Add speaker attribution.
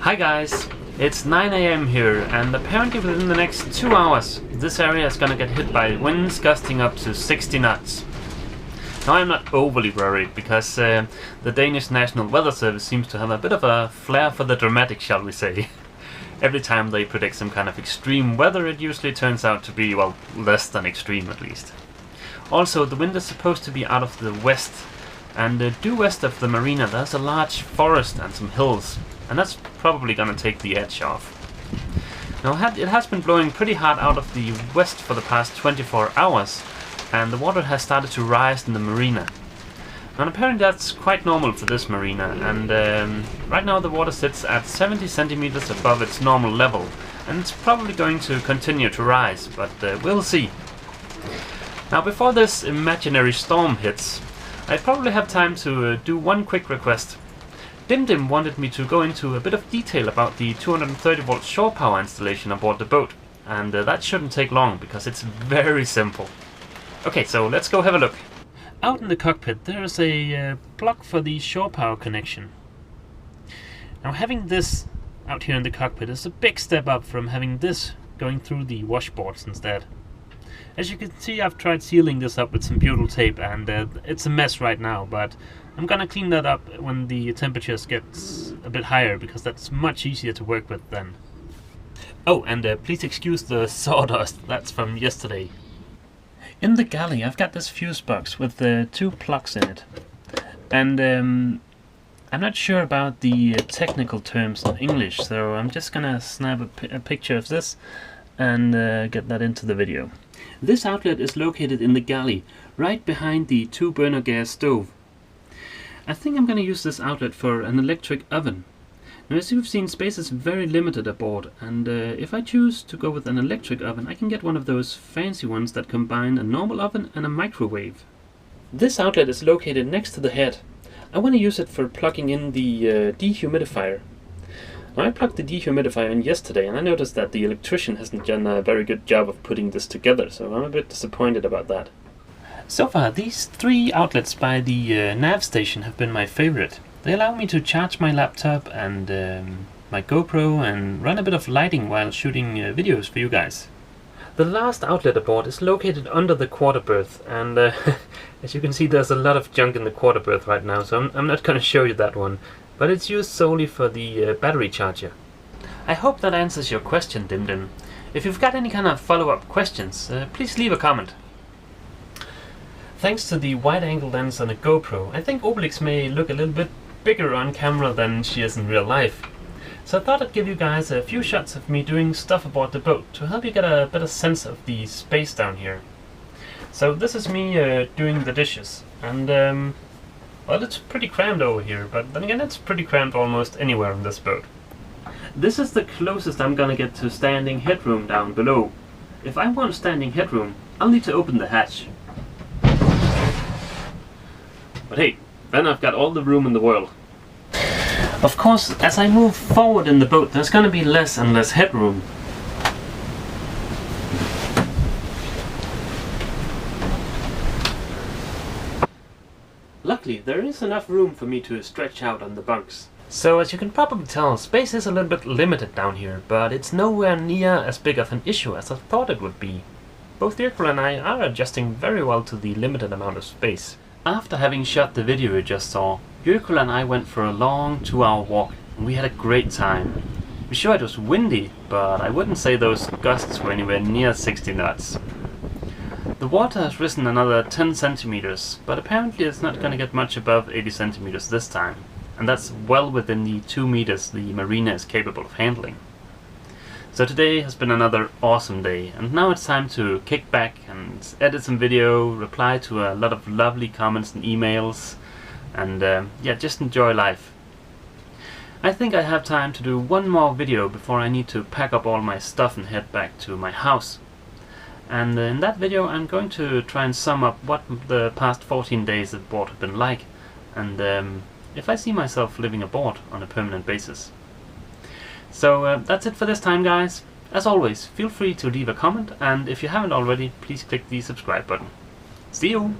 Speaker 1: Hi guys, it's 9 AM here, and apparently within the next 2 hours this area is gonna get hit by winds gusting up to 60 knots. Now I'm not overly worried because the Danish National Weather Service seems to have a bit of a flair for the dramatic, shall we say. Every time they predict some kind of extreme weather, it usually turns out to be, well, less than extreme at least. Also, the wind is supposed to be out of the west, and due west of the marina there's a large forest and some hills, and that's probably gonna take the edge off. Now it has been blowing pretty hard out of the west for the past 24 hours, and the water has started to rise in the marina. And apparently that's quite normal for this marina, and right now the water sits at 70 centimeters above its normal level, and it's probably going to continue to rise, but we'll see. Now before this imaginary storm hits, I probably have time to do one quick request. Dim wanted me to go into a bit of detail about the 230 volt shore power installation aboard the boat, and that shouldn't take long because it's very simple. Okay, so let's go have a look. Out in the cockpit there is a plug for the shore power connection. Now having this out here in the cockpit is a big step up from having this going through the washboards instead. As you can see, I've tried sealing this up with some butyl tape, and it's a mess right now, but I'm gonna clean that up when the temperatures gets a bit higher, because that's much easier to work with then. Oh, and please excuse the sawdust, that's from yesterday. In the galley I've got this fuse box with 2 plugs in it, and I'm not sure about the technical terms in English, so I'm just gonna snap a picture of this and get that into the video. This outlet is located in the galley, right behind the 2-burner gas stove. I think I'm going to use this outlet for an electric oven. Now, as you've seen, space is very limited aboard, and if I choose to go with an electric oven, I can get one of those fancy ones that combine a normal oven and a microwave. This outlet is located next to the head. I want to use it for plugging in the dehumidifier. Now, I plugged the dehumidifier in yesterday, and I noticed that the electrician hasn't done a very good job of putting this together, so I'm a bit disappointed about that. So far, these 3 outlets by the nav station have been my favorite. They allow me to charge my laptop and my GoPro and run a bit of lighting while shooting videos for you guys. The last outlet aboard is located under the quarter berth, and as you can see, there's a lot of junk in the quarter berth right now, so I'm not going to show you that one. But it's used solely for the battery charger. I hope that answers your question, Dim. If you've got any kind of follow-up questions, please leave a comment. Thanks to the wide-angle lens on a GoPro, I think Obelix may look a little bit bigger on camera than she is in real life. So I thought I'd give you guys a few shots of me doing stuff aboard the boat to help you get a better sense of the space down here. So this is me doing the dishes, and well, it's pretty crammed over here, but then again it's pretty crammed almost anywhere on this boat. This is the closest I'm gonna get to standing headroom down below. If I want standing headroom, I'll need to open the hatch. But hey, then I've got all the room in the world. Of course, as I move forward in the boat, there's gonna be less and less headroom. Luckily, there is enough room for me to stretch out on the bunks. So as you can probably tell, space is a little bit limited down here, but it's nowhere near as big of an issue as I thought it would be. Both Jirkul and I are adjusting very well to the limited amount of space. After having shot the video you just saw, Jirkul and I went for a long 2-hour walk, and we had a great time. Sure, it was windy, but I wouldn't say those gusts were anywhere near 60 knots. The water has risen another 10 centimeters, but apparently it's not going to get much above 80 centimeters this time, and that's well within the 2 meters the marina is capable of handling. So today has been another awesome day, and now it's time to kick back and edit some video, reply to a lot of lovely comments and emails, and yeah, just enjoy life. I think I have time to do one more video before I need to pack up all my stuff and head back to my house. And in that video I'm going to try and sum up what the past 14 days aboard have been like, and if I see myself living aboard on a permanent basis. So that's it for this time, guys. As always, feel free to leave a comment, and if you haven't already, please click the subscribe button. See you!